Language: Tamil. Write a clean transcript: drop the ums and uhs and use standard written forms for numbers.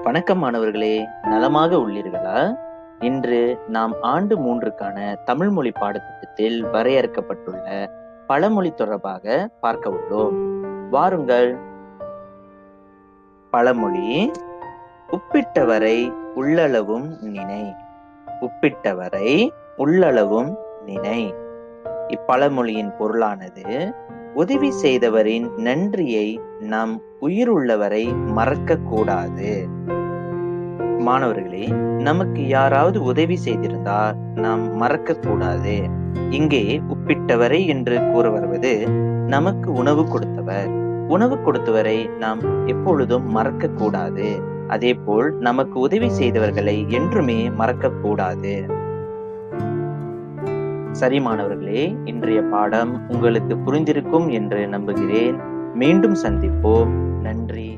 வணக்கம் மாணவர்களே, நலமாக உள்ளீர்களா? இன்று நாம் ஆண்டு 3க்கான தமிழ் மொழி பாடத்திட்டத்தில் வரையறுக்கப்பட்டுள்ள பழமொழி தொடர்பாக பார்க்க உள்ளோம். வாருங்கள். பழமொழி: உப்பிட்டவரை உள்ளளவும் நினை. உப்பிட்டவரை உள்ளளவும் நினை. இப்பழமொழியின் பொருளானது, உதவி செய்தவரின் நன்றியை நாம் உயிருள்ளவரை மறக்க கூடாது. மாணவர்களே, நமக்கு யாராவது உதவி செய்திருந்தால் நாம் மறக்க கூடாது. இங்கே உப்பிட்டவரை என்று கூற வருவது நமக்கு உணவு கொடுத்தவர். உணவு கொடுத்தவரை நாம் எப்பொழுதும் மறக்க கூடாது. அதே போல் நமக்கு உதவி செய்தவர்களை என்றுமே மறக்க கூடாது. சரி மாணவர்களே, இன்றைய பாடம் உங்களுக்கு புரிந்திருக்கும் என்று நம்புகிறேன். மீண்டும் சந்திப்போம். நன்றி.